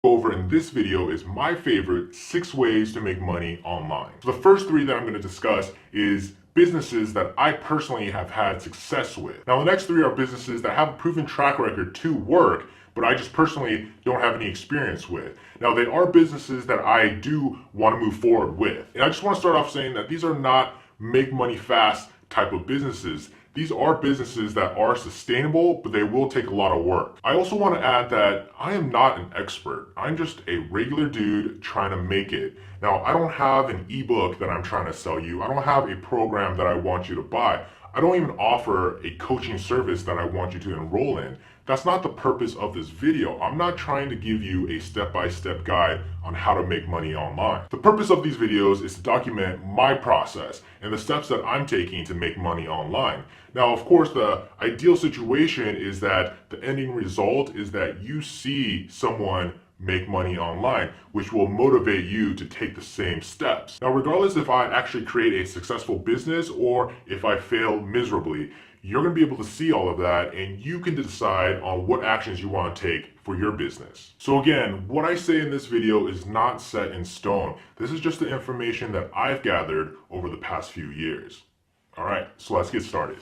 Over in this video is my favorite 6 ways to make money online. So the first 3 that I'm going to discuss is businesses that I personally have had success with. Now the next 3 are businesses that have a proven track record to work, but I just personally don't have any experience with. Now they are businesses that I do want to move forward with. And I just want to start off saying that these are not make money fast type of businesses. These are businesses that are sustainable, but they will take a lot of work. I also want to add that I am not an expert. I'm just a regular dude trying to make it. Now, I don't have an ebook that I'm trying to sell you. I don't have a program that I want you to buy. I don't even offer a coaching service that I want you to enroll in. That's not the purpose of this video. I'm not trying to give you a step-by-step guide on how to make money online. The purpose of these videos is to document my process and the steps that I'm taking to make money online. Now, of course, the ideal situation is that the ending result is that you see someone make money online, which will motivate you to take the same steps. Now, regardless if I actually create a successful business or if I fail miserably, you're going to be able to see all of that and you can decide on what actions you want to take for your business. So again, what I say in this video is not set in stone. This is just the information that I've gathered over the past few years. All right, so let's get started.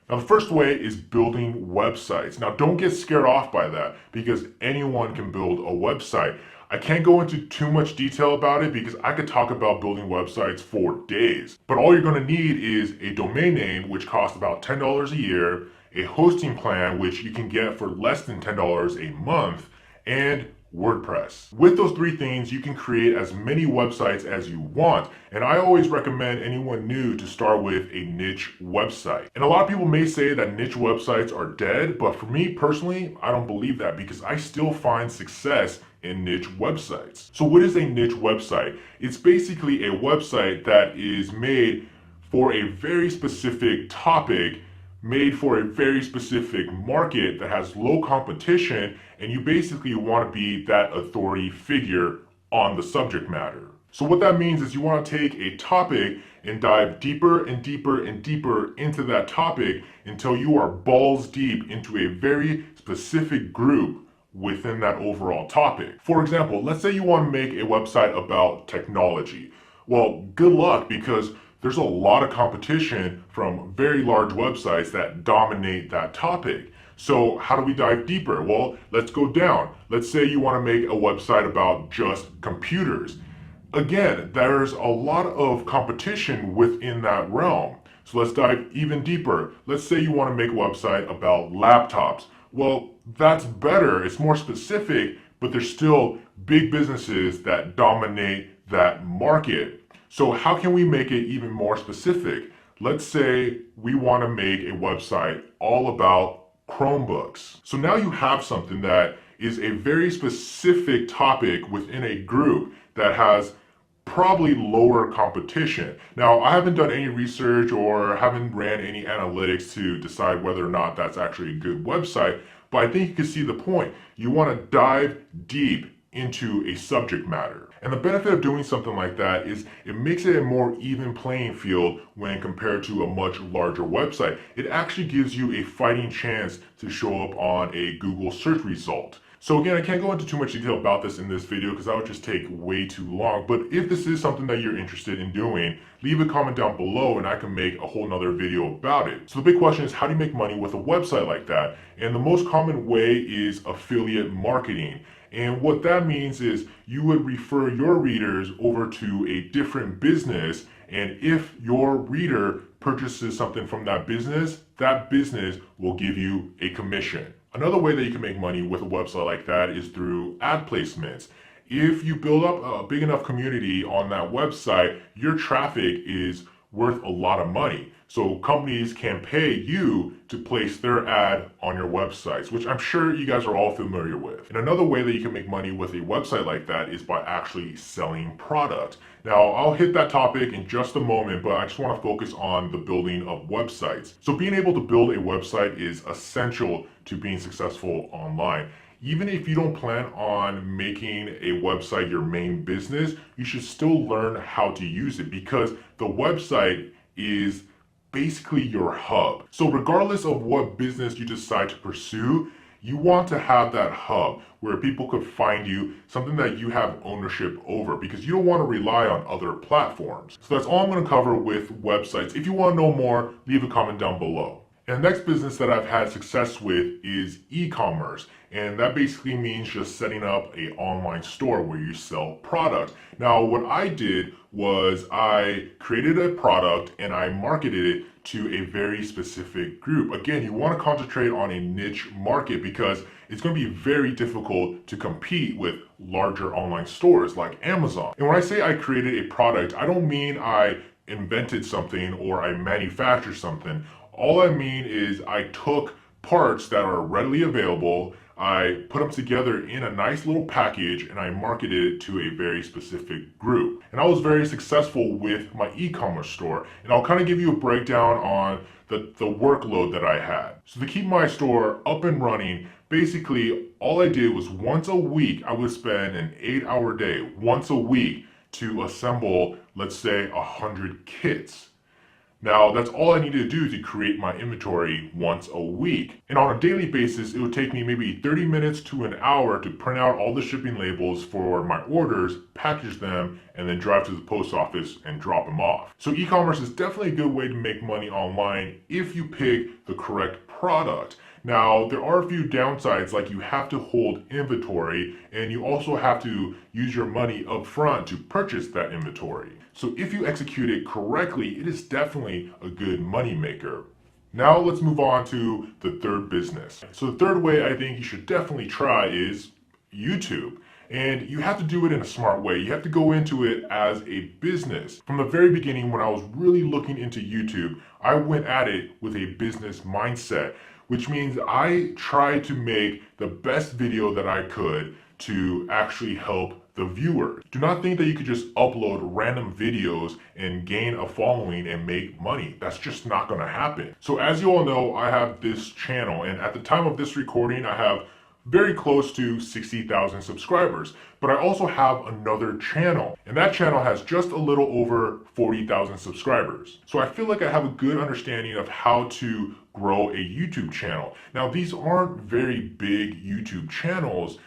Now, the first way is building websites. Now, don't get scared off by that because anyone can build a website. I can't go into too much detail about it because I could talk about building websites for days. But all you're going to need is a domain name, which costs about $10 a year, a hosting plan, which you can get for less than $10 a month, and WordPress. With those 3 things, you can create as many websites as you want. And I always recommend anyone new to start with a niche website. And a lot of people may say that niche websites are dead, but for me personally, I don't believe that because I still find success in niche websites. So what is a niche website? It's basically a website that is made for a very specific topic, made for a very specific market that has low competition, and you basically want to be that authority figure on the subject matter. So what that means is you want to take a topic and dive deeper and deeper and deeper into that topic until you are balls deep into a very specific group within that overall topic. For example, let's say you want to make a website about technology. Well, good luck because there's a lot of competition from very large websites that dominate that topic. So how do we dive deeper? Well, let's go down. Let's say you want to make a website about just computers. Again, there's a lot of competition within that realm. So let's dive even deeper. Let's say you want to make a website about laptops. Well, that's better. It's more specific, but there's still big businesses that dominate that market. So how can we make it even more specific? Let's say we want to make a website all about Chromebooks. So now you have something that is a very specific topic within a group that has probably lower competition. Now, I haven't done any research or haven't ran any analytics to decide whether or not that's actually a good website, but I think you can see the point. You want to dive deep into a subject matter. And the benefit of doing something like that is it makes it a more even playing field when compared to a much larger website. It actually gives you a fighting chance to show up on a Google search result. So again, I can't go into too much detail about this in this video because that would just take way too long. But if this is something that you're interested in doing, leave a comment down below and I can make a whole nother video about it. So the big question is, how do you make money with a website like that? And the most common way is affiliate marketing. And what that means is you would refer your readers over to a different business, and if your reader purchases something from that business will give you a commission. Another way that you can make money with a website like that is through ad placements. If you build up a big enough community on that website, your traffic is worth a lot of money. So companies can pay you to place their ad on your websites, which I'm sure you guys are all familiar with. And another way that you can make money with a website like that is by actually selling product. Now, I'll hit that topic in just a moment, but I just want to focus on the building of websites. So being able to build a website is essential to being successful online. Even if you don't plan on making a website your main business, you should still learn how to use it because the website is basically your hub. So regardless of what business you decide to pursue, You want to have that hub where people could find you, something that you have ownership over, because you don't want to rely on other platforms. So that's all I'm going to cover with websites. If you want to know more, leave a comment down below. And the next business that I've had success with is e-commerce. And that basically means just setting up an online store where you sell products. Now, what I did was I created a product and I marketed it to a very specific group. Again, you want to concentrate on a niche market because it's going to be very difficult to compete with larger online stores like Amazon. And when I say I created a product, I don't mean I invented something or I manufactured something. All I mean is I took parts that are readily available, I put them together in a nice little package, and I marketed it to a very specific group. And I was very successful with my e-commerce store. And I'll kind of give you a breakdown on the workload that I had. So to keep my store up and running, basically all I did was once a week, I would spend an 8-hour day, once a week, to assemble, let's say, 100 kits. Now, that's all I needed to do to create my inventory once a week. And on a daily basis, it would take me maybe 30 minutes to an hour to print out all the shipping labels for my orders, package them, and then drive to the post office and drop them off. So e-commerce is definitely a good way to make money online if you pick the correct product. Now, there are a few downsides, like you have to hold inventory and you also have to use your money up front to purchase that inventory. So if you execute it correctly, it is definitely a good money maker. Now let's move on to the third business. So the third way I think you should definitely try is YouTube. And you have to do it in a smart way. You have to go into it as a business. From the very beginning, when I was really looking into YouTube, I went at it with a business mindset, which means I tried to make the best video that I could to actually help the viewer. Do not think that you could just upload random videos and gain a following and make money. That's just not gonna happen. So as you all know, I have this channel, and at the time of this recording, I have very close to 60,000 subscribers. But I also have another channel, and that channel has just a little over 40,000 subscribers. So I feel like I have a good understanding of how to grow a YouTube channel. Now, these aren't very big YouTube channels,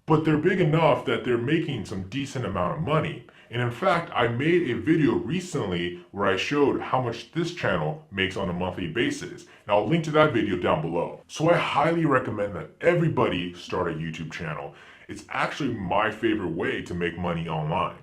but they're big enough that they're making some decent amount of money. And in fact, I made a video recently where I showed how much this channel makes on a monthly basis. And I'll link to that video down below. So I highly recommend that everybody start a YouTube channel. It's actually my favorite way to make money online.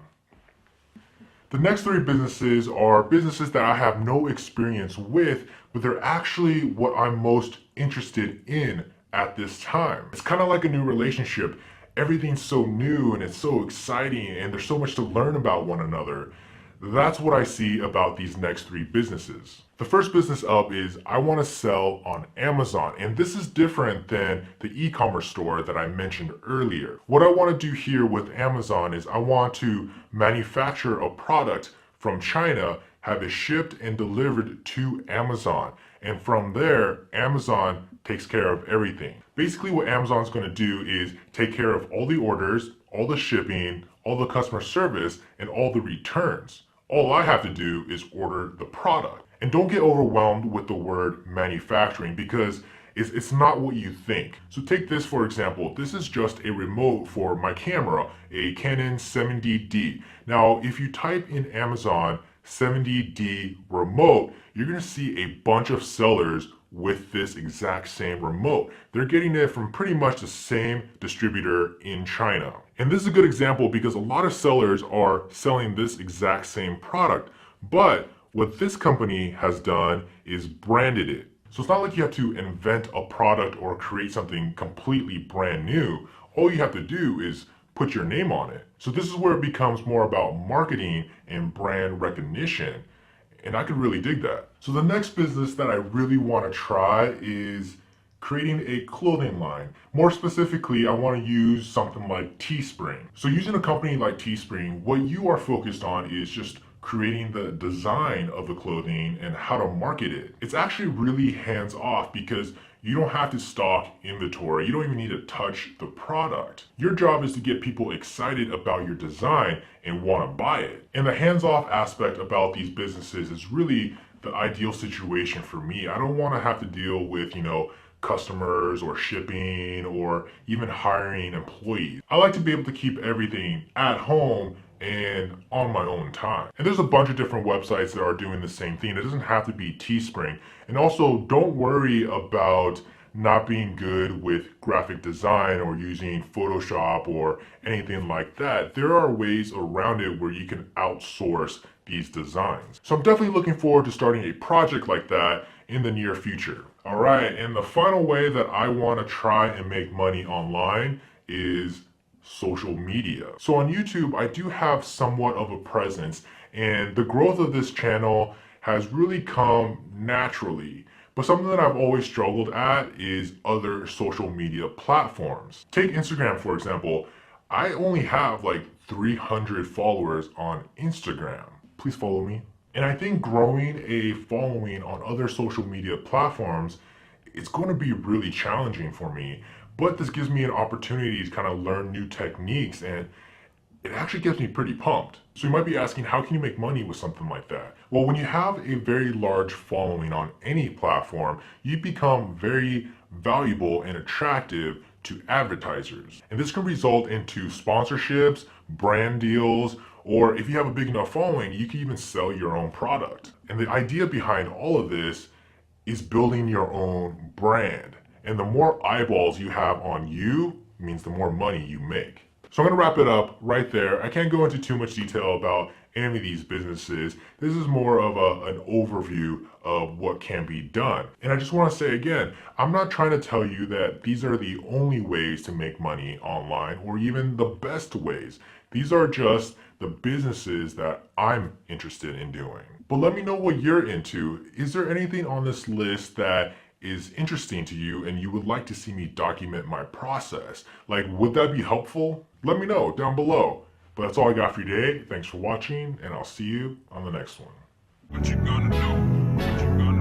The next three businesses are businesses that I have no experience with, but they're actually what I'm most interested in at this time. It's kind of like a new relationship. Everything's so new and it's so exciting and there's so much to learn about one another. That's what I see about these next three businesses. The first business up is I want to sell on Amazon, and this is different than the e-commerce store that I mentioned earlier. What I want to do here with Amazon is I want to manufacture a product from China, have it shipped and delivered to Amazon, and from there, Amazon takes care of everything. Basically what Amazon's going to do is take care of all the orders, all the shipping, all the customer service, and all the returns. All I have to do is order the product. And don't get overwhelmed with the word manufacturing because it's not what you think. So take this for example. This is just a remote for my camera, a Canon 70D. Now, if you type in Amazon 70D remote, you're going to see a bunch of sellers with this exact same remote. They're getting it from pretty much the same distributor in China. And this is a good example because a lot of sellers are selling this exact same product. But what this company has done is branded it. So it's not like you have to invent a product or create something completely brand new. All you have to do is put your name on it. So this is where it becomes more about marketing and brand recognition. And I could really dig that. So the next business that I really want to try is creating a clothing line. More specifically, I want to use something like Teespring. So using a company like Teespring, what you are focused on is just creating the design of the clothing and how to market it. It's actually really hands-off because you don't have to stock inventory. You don't even need to touch the product. Your job is to get people excited about your design and want to buy it. And the hands-off aspect about these businesses is really the ideal situation for me. I don't want to have to deal with, customers or shipping or even hiring employees. I like to be able to keep everything at home and on my own time. And there's a bunch of different websites that are doing the same thing. It doesn't have to be Teespring. And also, don't worry about not being good with graphic design or using Photoshop or anything like that. There are ways around it where you can outsource these designs. So I'm definitely looking forward to starting a project like that in the near future. All right, and the final way that I want to try and make money online is social media. So on YouTube, I do have somewhat of a presence, and the growth of this channel has really come naturally. But something that I've always struggled at is other social media platforms. Take Instagram, for example. I only have like 300 followers on Instagram. Please follow me. And I think growing a following on other social media platforms, it's going to be really challenging for me. But this gives me an opportunity to kind of learn new techniques, and it actually gets me pretty pumped. So you might be asking, how can you make money with something like that? Well, when you have a very large following on any platform, you become very valuable and attractive to advertisers. And this can result into sponsorships, brand deals, or if you have a big enough following, you can even sell your own product. And the idea behind all of this is building your own brand. And the more eyeballs you have on you means the more money you make. So I'm going to wrap it up right there. I can't go into too much detail about any of these businesses. This is more of an overview of what can be done. And I just want to say again, I'm not trying to tell you that these are the only ways to make money online or even the best ways. These are just the businesses that I'm interested in doing. But let me know what you're into. Is there anything on this list that is interesting to you and you would like to see me document my process? Like, would that be helpful? Let me know down below. But that's all I got for you today. Thanks for watching, and I'll see you on the next one. What you gonna do? What you gonna